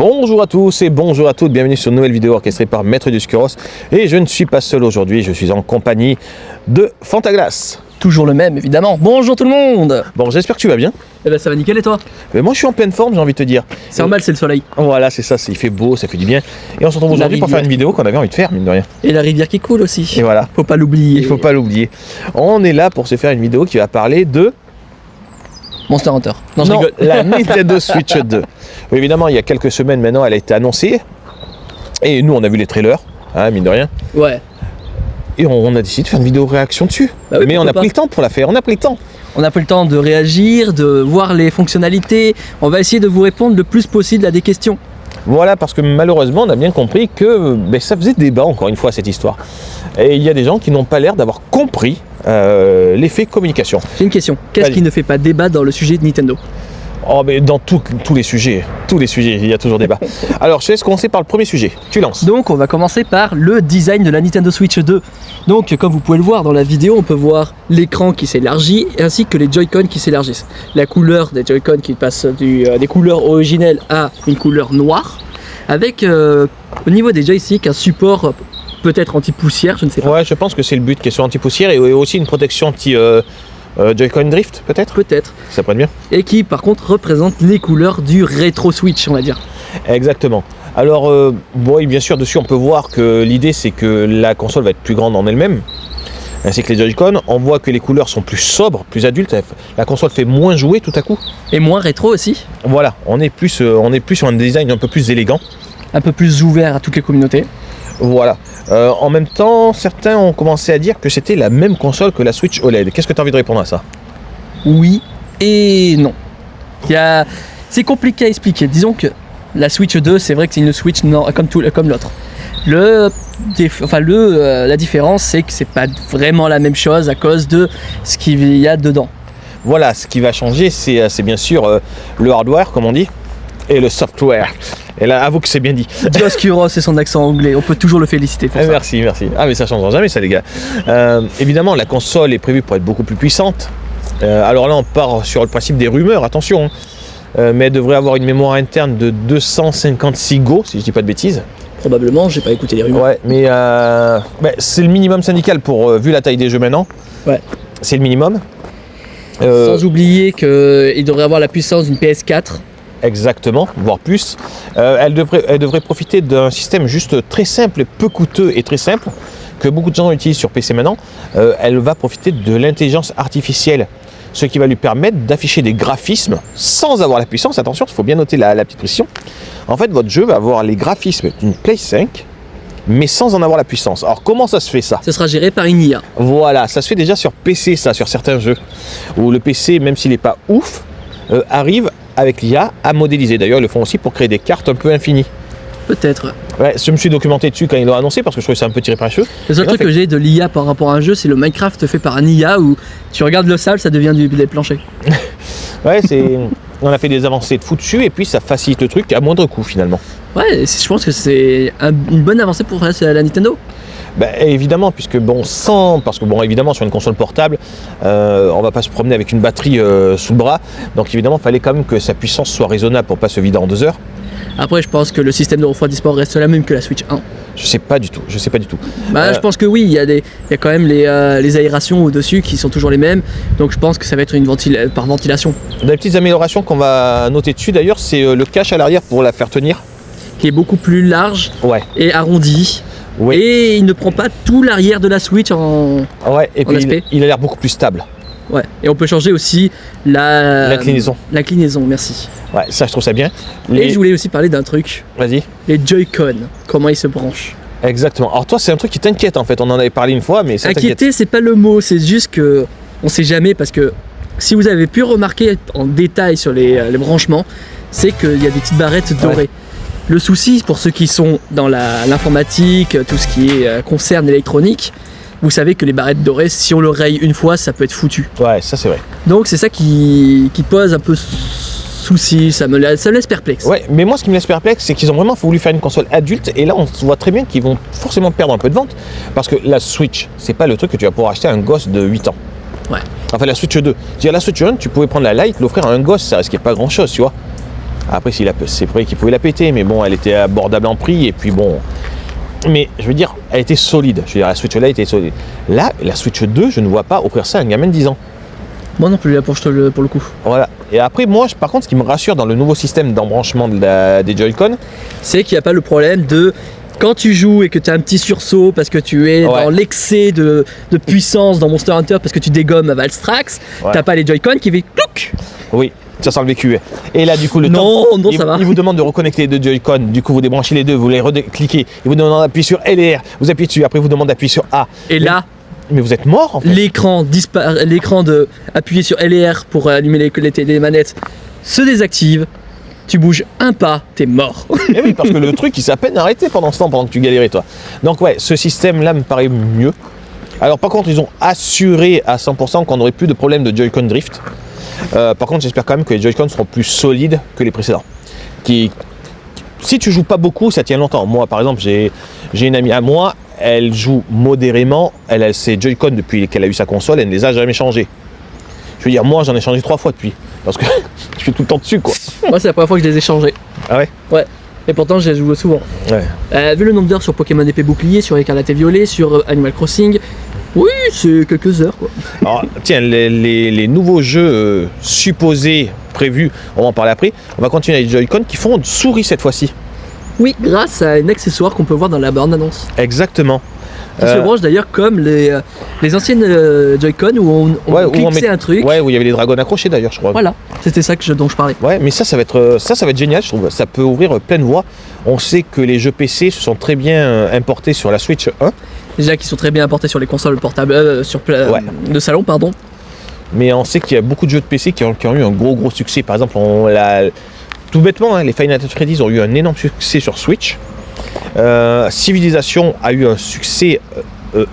Bonjour à tous et bonjour à toutes, bienvenue sur une nouvelle vidéo orchestrée par Maître Duscuros. Et je ne suis pas seul aujourd'hui, je suis en compagnie de Fantaglass. Toujours le même, évidemment. Bonjour tout le monde. Bon, j'espère que tu vas bien. Eh ben ça va nickel et toi? Mais moi je suis en pleine forme, j'ai envie de te dire. C'est normal, c'est le soleil. Voilà, c'est ça, il fait beau, ça fait du bien. Et on se retrouve aujourd'hui pour faire une vidéo qu'on avait envie de faire, mine de rien. Et la rivière qui coule aussi. Et voilà. Faut pas l'oublier. Il faut pas l'oublier. On est là pour se faire une vidéo qui va parler de... Monster Hunter. Non, Non, la Nintendo Switch 2. Oui, évidemment, il y a quelques semaines maintenant, elle a été annoncée. Et nous, on a vu les trailers, hein, mine de rien. Ouais. Et on a décidé de faire une vidéo réaction dessus. Bah oui, mais on a pas. pris le temps pour la faire, on a pris le temps. On a pris le temps de réagir, de voir les fonctionnalités. On va essayer de vous répondre le plus possible à des questions. Voilà, parce que malheureusement, on a bien compris que ça faisait débat, encore une fois, cette histoire. Et il y a des gens qui n'ont pas l'air d'avoir compris l'effet communication. J'ai une question. Qu'est-ce Vas-y. qui ne fait pas débat dans le sujet de Nintendo? Oh, mais dans tous les sujets, il y a toujours débat. Alors, je te laisse commencer par le premier sujet. Tu lances. Donc on va commencer par le design de la Nintendo Switch 2. Donc comme vous pouvez le voir dans la vidéo, on peut voir l'écran qui s'élargit ainsi que les Joy-Con qui s'élargissent. La couleur des Joy-Con qui passe des couleurs originelles à une couleur noire, avec au niveau des joysticks un support peut-être anti-poussière, je ne sais pas. Ouais, je pense que c'est le but, qui est sur anti-poussière et aussi une protection anti Joy-Con Drift, peut-être. Peut-être. Ça pourrait être bien. Et qui par contre représente les couleurs du rétro Switch, on va dire. Exactement. Alors, bon, bien sûr, dessus, on peut voir que l'idée, c'est que la console va être plus grande en elle-même, ainsi que les Joy-Con. On voit que les couleurs sont plus sobres, plus adultes. La console fait moins jouer tout à coup. Et moins rétro aussi. Voilà, on est plus sur un design un peu plus élégant. Un peu plus ouvert à toutes les communautés. Voilà. En même temps, certains ont commencé à dire que c'était la même console que la Switch OLED. Qu'est-ce que tu as envie de répondre à ça? Oui et non. C'est compliqué à expliquer. Disons que la Switch 2, c'est vrai que c'est une Switch comme l'autre. La différence, c'est que c'est pas vraiment la même chose à cause de ce qu'il y a dedans. Voilà, ce qui va changer, c'est bien sûr le hardware, comme on dit, et le software. Et là, avoue que c'est bien dit. Duscuros et son accent anglais, on peut toujours le féliciter pour ça. Merci. Ah, mais ça changera jamais, ça, les gars. Évidemment, la console est prévue pour être beaucoup plus puissante. Alors là, on part sur le principe des rumeurs, attention. Mais elle devrait avoir une mémoire interne de 256 Go, si je dis pas de bêtises. Probablement, j'ai pas écouté les rumeurs. Ouais, mais c'est le minimum syndical pour vu la taille des jeux maintenant. Ouais. C'est le minimum. Sans oublier qu'il devrait avoir la puissance d'une PS4. Exactement, voire plus. Elle devrait profiter d'un système juste très simple, peu coûteux et très simple, que beaucoup de gens utilisent sur PC maintenant. Elle va profiter de l'intelligence artificielle, ce qui va lui permettre d'afficher des graphismes sans avoir la puissance. Attention, il faut bien noter la petite précision. En fait, votre jeu va avoir les graphismes d'une Play 5, mais sans en avoir la puissance. Alors, comment ça se fait, ça? Ce sera géré par une IA. Voilà, ça se fait déjà sur PC, ça, sur certains jeux, où le PC, même s'il n'est pas ouf, arrive avec l'IA à modéliser. D'ailleurs, ils le font aussi pour créer des cartes un peu infinies. Peut-être. Ouais, je me suis documenté dessus quand ils l'ont annoncé parce que je trouvais ça un peu tiré par les cheveux. Le seul truc que j'ai de l'IA par rapport à un jeu, c'est le Minecraft fait par un IA où tu regardes le sable, ça devient des planchers. Ouais, on a fait des avancées de fou dessus et puis ça facilite le truc à moindre coût finalement. Ouais, je pense que c'est une bonne avancée pour la Nintendo. Évidemment, parce que évidemment sur une console portable, on va pas se promener avec une batterie sous le bras, donc évidemment il fallait quand même que sa puissance soit raisonnable pour pas se vider en 2 heures. Après, je pense que le système de refroidissement reste la même que la Switch 1. Je sais pas du tout. Je pense que oui, il y a quand même les aérations au-dessus qui sont toujours les mêmes, donc je pense que ça va être par ventilation. Des petites améliorations qu'on va noter dessus d'ailleurs, c'est le cache à l'arrière pour la faire tenir. Qui est beaucoup plus large et arrondi. Ouais. Et il ne prend pas tout l'arrière de la Switch en puis il a l'air beaucoup plus stable. Ouais, et on peut changer aussi l'inclinaison. L'inclinaison, merci. Ouais, ça je trouve ça bien. Et je voulais aussi parler d'un truc. Vas-y. Les Joy-Con, comment ils se branchent. Exactement. Alors toi, c'est un truc qui t'inquiète en fait. On en avait parlé une fois, mais ça t'inquiète. Inquiéter, c'est pas le mot, c'est juste que on sait jamais parce que si vous avez pu remarquer en détail sur les branchements, c'est qu'il y a des petites barrettes dorées. Ouais. Le souci pour ceux qui sont dans l'informatique, tout ce qui concerne l'électronique, vous savez que les barrettes dorées, si on le raye une fois, ça peut être foutu. Ouais, ça c'est vrai. Donc c'est ça qui pose un peu souci, ça me laisse perplexe. Ouais, mais moi ce qui me laisse perplexe, c'est qu'ils ont vraiment voulu faire une console adulte, et là on voit très bien qu'ils vont forcément perdre un peu de vente, parce que la Switch, c'est pas le truc que tu vas pouvoir acheter à un gosse de 8 ans. Ouais. Enfin la Switch 2. La Switch 1, tu pouvais prendre la Lite, l'offrir à un gosse, ça risquait pas grand chose, tu vois. Après, c'est vrai qu'il pouvait la péter, mais bon, elle était abordable en prix, et puis bon. Mais je veux dire, elle était solide. Je veux dire, la Switch là était solide. Là, la Switch 2, je ne vois pas offrir ça à un gamin de 10 ans. Moi non plus, là, pour le coup. Voilà. Et après, moi, par contre, ce qui me rassure dans le nouveau système d'embranchement des Joy-Con, c'est qu'il n'y a pas le problème de quand tu joues et que tu as un petit sursaut parce que tu es dans l'excès de puissance dans Monster Hunter parce que tu dégommes Valstrax, t'as pas les Joy-Con qui vont clouc. Oui, ça sent le vécu. Et là, du coup, ça va. Il vous demande de reconnecter les deux Joy-Con. Du coup, vous débranchez les deux, vous les cliquez. Il vous demande d'appuyer sur L et R. Vous appuyez dessus. Après, il vous demande d'appuyer sur A. Et là, mais vous êtes mort, en fait. L'écran de appuyer sur L et R pour allumer les manettes se désactive. Tu bouges un pas, t'es mort. Et oui, parce que le truc, il s'est à peine arrêté pendant ce temps, pendant que tu galérais, toi. Donc ouais, ce système-là me paraît mieux. Alors par contre, ils ont assuré à 100% qu'on n'aurait plus de problème de Joy-Con drift. Par contre, j'espère quand même que les Joy-Con seront plus solides que les précédents. Si tu joues pas beaucoup, ça tient longtemps. Moi, par exemple, j'ai une amie à moi, elle joue modérément. Elle a ses Joy-Con depuis qu'elle a eu sa console, elle ne les a jamais changés. Je veux dire, moi, j'en ai changé 3 fois depuis. Parce que je suis tout le temps dessus, quoi. Moi, c'est la première fois que je les ai changés. Ah ouais? Ouais. Et pourtant, je les joue souvent. Ouais. Vu le nombre d'heures sur Pokémon Épée Bouclier, sur Écarlate et Violet, sur Animal Crossing, oui, c'est quelques heures, quoi. Alors, tiens, les nouveaux jeux supposés, prévus, on va en parler après. On va continuer avec les Joy-Con qui font souris cette fois-ci. Oui, grâce à un accessoire qu'on peut voir dans la bande-annonce. Exactement. Qui se branche d'ailleurs comme les anciennes Joy-Con où on clipsait un truc. Ouais, où il y avait les dragons accrochés d'ailleurs, je crois. Voilà, c'était ça dont je parlais. Ouais, mais ça va être génial, je trouve. Ça peut ouvrir plein de voies. On sait que les jeux PC se sont très bien importés sur la Switch 1. Déjà qu'ils sont très bien importés sur les consoles portables, de salon, pardon. Mais on sait qu'il y a beaucoup de jeux de PC qui ont eu un gros succès. Par exemple, tout bêtement, les Five Nights at Freddy's ont eu un énorme succès sur Switch. Civilization a eu un succès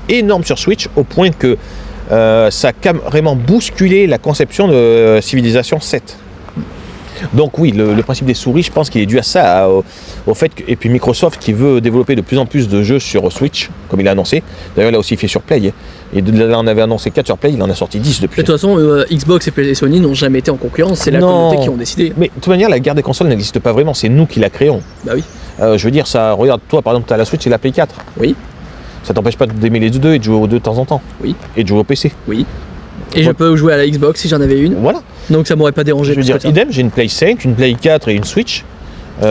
énorme sur Switch au point que ça a carrément bousculé la conception de Civilization 7. Donc oui, le principe des souris, je pense qu'il est dû à ça, au fait que, et puis Microsoft qui veut développer de plus en plus de jeux sur Switch, comme il a annoncé. D'ailleurs, il a aussi fait sur Play. Et là, on avait annoncé 4 sur Play, il en a sorti 10 depuis. De toute façon, Xbox et Sony n'ont jamais été en concurrence, c'est la communauté qui ont décidé. Mais de toute manière, la guerre des consoles n'existe pas vraiment, c'est nous qui la créons. Bah oui. Je veux dire, ça, regarde, toi par exemple, tu as la Switch et la Play 4. Oui. Ça t'empêche pas d'aimer les deux et de jouer aux deux de temps en temps. Oui. Et de jouer au PC. Oui. Et je peux jouer à la Xbox si j'en avais une. Voilà. Donc ça m'aurait pas dérangé. Je veux dire, idem, j'ai une Play 5, une Play 4 et une Switch.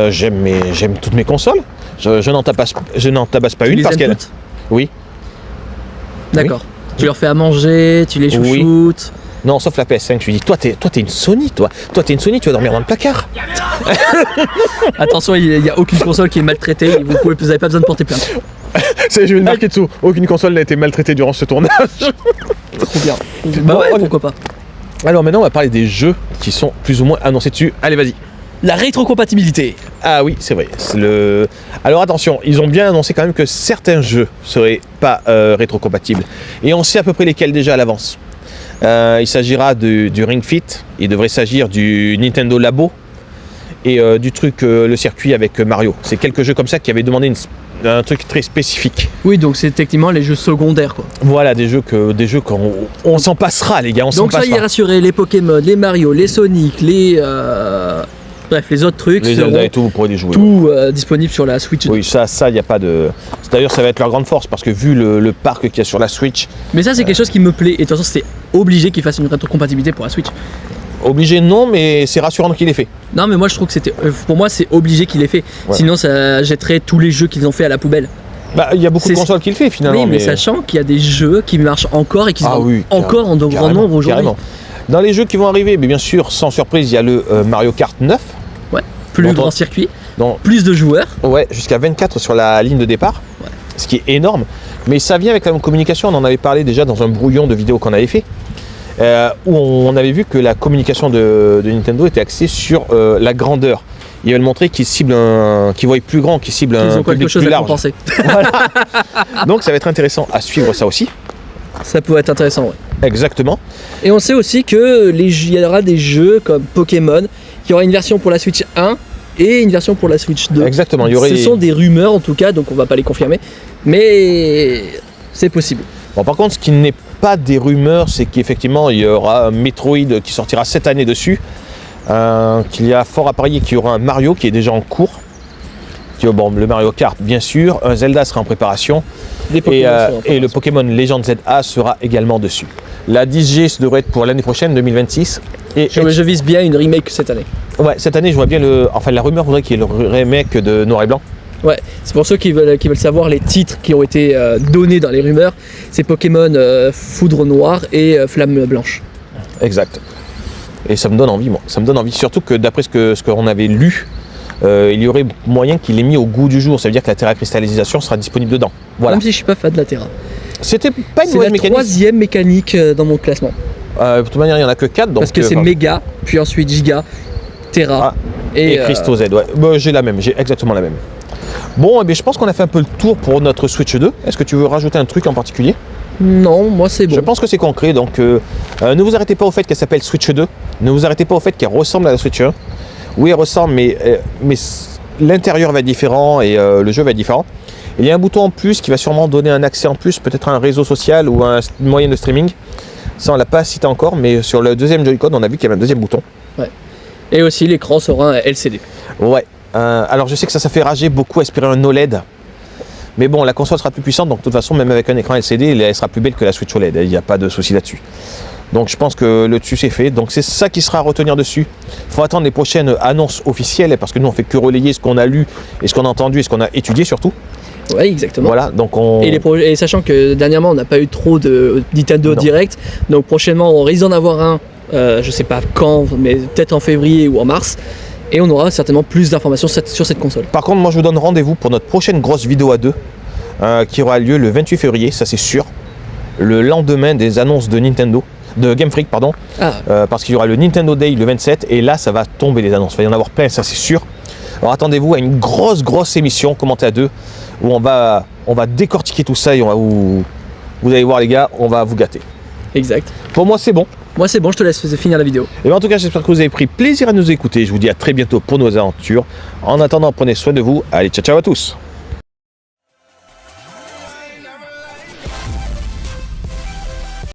J'aime toutes mes consoles. Je n'en tabasse pas une parce qu'elle. Oui. D'accord. Oui. Tu leur fais à manger, tu les chouchoutes. Oui. Non, sauf la PS5. Je lui dis, toi, t'es une Sony, toi. Toi, t'es une Sony, tu vas dormir dans le placard. Attention, il n'y a aucune console qui est maltraitée. Vous n'avez pas besoin de porter plainte. Je vais le marquer dessous. Aucune console n'a été maltraitée durant ce tournage. Trop bien. Bah ouais, pourquoi pas. Alors maintenant, on va parler des jeux qui sont plus ou moins annoncés dessus. Allez, vas-y. La rétrocompatibilité. Ah oui, c'est vrai. Alors attention, ils ont bien annoncé quand même que certains jeux seraient pas rétrocompatibles. Et on sait à peu près lesquels déjà à l'avance. Il s'agira du Ring Fit, il devrait s'agir du Nintendo Labo et du truc, le circuit avec Mario. C'est quelques jeux comme ça qui avaient demandé un truc très spécifique. Oui, donc c'est techniquement les jeux secondaires, quoi. Voilà, des jeux qu'on s'en passera, les gars. Donc ça y est, rassurez, les Pokémon, les Mario, les Sonic, bref, les autres trucs, les Zelda et tout, vous pourrez les jouer. Tout disponible sur la Switch 2. Oui, ça, il n'y a pas de... D'ailleurs, ça va être leur grande force, parce que vu le parc qu'il y a sur la Switch... Mais ça, c'est quelque chose qui me plaît, et de toute façon, c'est obligé qu'ils fassent une rétrocompatibilité pour la Switch. Obligé, non, mais c'est rassurant qu'il ait fait. Non, mais moi, je trouve que pour moi, c'est obligé qu'il ait fait. Ouais. Sinon, ça jetterait tous les jeux qu'ils ont fait à la poubelle. Bah, il y a beaucoup de consoles qui le fait, finalement. Oui, mais sachant qu'il y a des jeux qui marchent encore et qui sont encore en grand nombre aujourd'hui. Dans les jeux qui vont arriver, mais bien sûr, sans surprise, il y a le Mario Kart 9. Ouais, plus grand circuit, plus de joueurs. Ouais, jusqu'à 24 sur la ligne de départ, ce qui est énorme. Mais ça vient avec la communication, on en avait parlé déjà dans un brouillon de vidéo qu'on avait fait, où on avait vu que la communication de Nintendo était axée sur la grandeur. Ils veulent montrer qu'ils ciblent qu'ils voient plus grand, qu'ils ciblent un public plus large. Voilà. Donc ça va être intéressant à suivre ça aussi. Ça peut être intéressant, ouais. Exactement. Et on sait aussi que il y aura des jeux comme Pokémon, qui aura une version pour la Switch 1 et une version pour la Switch 2. Exactement. Ce sont des rumeurs en tout cas, donc on va pas les confirmer, mais c'est possible. Bon, par contre, ce qui n'est pas des rumeurs, c'est qu'effectivement il y aura un Metroid qui sortira cette année dessus. qu'il y a fort à parier qu'il y aura un Mario qui est déjà en cours. Bon, le Mario Kart, bien sûr. Un Zelda sera en préparation. Et le Pokémon Legend ZA sera également dessus. La 10G devrait être pour l'année prochaine, 2026. Et je vise bien une remake cette année. Ouais, cette année, je vois bien Enfin, la rumeur voudrait qu'il y ait le remake de Noir et Blanc. Ouais, c'est pour ceux qui veulent savoir les titres qui ont été donnés dans les rumeurs. C'est Pokémon Foudre Noire et Flamme Blanche. Exact. Et ça me donne envie, moi. Ça me donne envie, surtout que d'après ce qu'on avait lu, il y aurait moyen qu'il ait mis au goût du jour. Ça veut dire que la terra-cristallisation sera disponible dedans. Voilà. Même si je suis pas fan de la Terra. C'était pas une C'est mauvaise la mécanique. troisième mécanique dans mon classement. De toute manière, il n'y en a que 4. Parce que c'est Méga, puis ensuite Giga, Terra et Cristo Z. Ouais. J'ai la même, j'ai exactement la même. Bon, eh bien, je pense qu'on a fait un peu le tour pour notre Switch 2. Est-ce que tu veux rajouter un truc en particulier? Non, moi c'est bon. Je pense que c'est concret, donc ne vous arrêtez pas au fait qu'elle s'appelle Switch 2. Ne vous arrêtez pas au fait qu'elle ressemble à la Switch 1. Oui, elle ressemble, mais l'intérieur va être différent et le jeu va être différent. Il y a un bouton en plus qui va sûrement donner un accès en plus, peut-être à un réseau social ou un moyen de streaming. Ça, on ne l'a pas cité encore, mais sur le deuxième Joy-Con, on a vu qu'il y avait un deuxième bouton. Ouais. Et aussi, l'écran sera un LCD. Ouais. Alors, je sais que ça fait rager beaucoup, espérer un OLED. Mais bon, la console sera plus puissante, donc de toute façon, même avec un écran LCD, elle sera plus belle que la Switch OLED. Il n'y a pas de souci là-dessus. Donc, je pense que le dessus, c'est fait. Donc, c'est ça qui sera à retenir dessus. Il faut attendre les prochaines annonces officielles, parce que nous, on fait que relayer ce qu'on a lu, et ce qu'on a entendu, et ce qu'on a étudié surtout. Oui, exactement. Voilà, donc et sachant que dernièrement, on n'a pas eu trop de Nintendo Direct, donc prochainement, on risque d'en avoir un, je sais pas quand, mais peut-être en février ou en mars, et on aura certainement plus d'informations sur cette console. Par contre, moi, je vous donne rendez-vous pour notre prochaine grosse vidéo à deux, qui aura lieu le 28 février, ça c'est sûr, le lendemain des annonces de Game Freak, pardon, parce qu'il y aura le Nintendo Day le 27, et là, ça va tomber les annonces, il va y en avoir plein, ça c'est sûr. Alors attendez-vous à une grosse émission commentée à deux, où on va décortiquer tout ça et vous allez voir les gars, on va vous gâter. Exact. Pour moi c'est bon. Moi c'est bon, je te laisse finir la vidéo. Et bien en tout cas j'espère que vous avez pris plaisir à nous écouter. Je vous dis à très bientôt pour nos aventures. En attendant, prenez soin de vous. Allez, ciao à tous.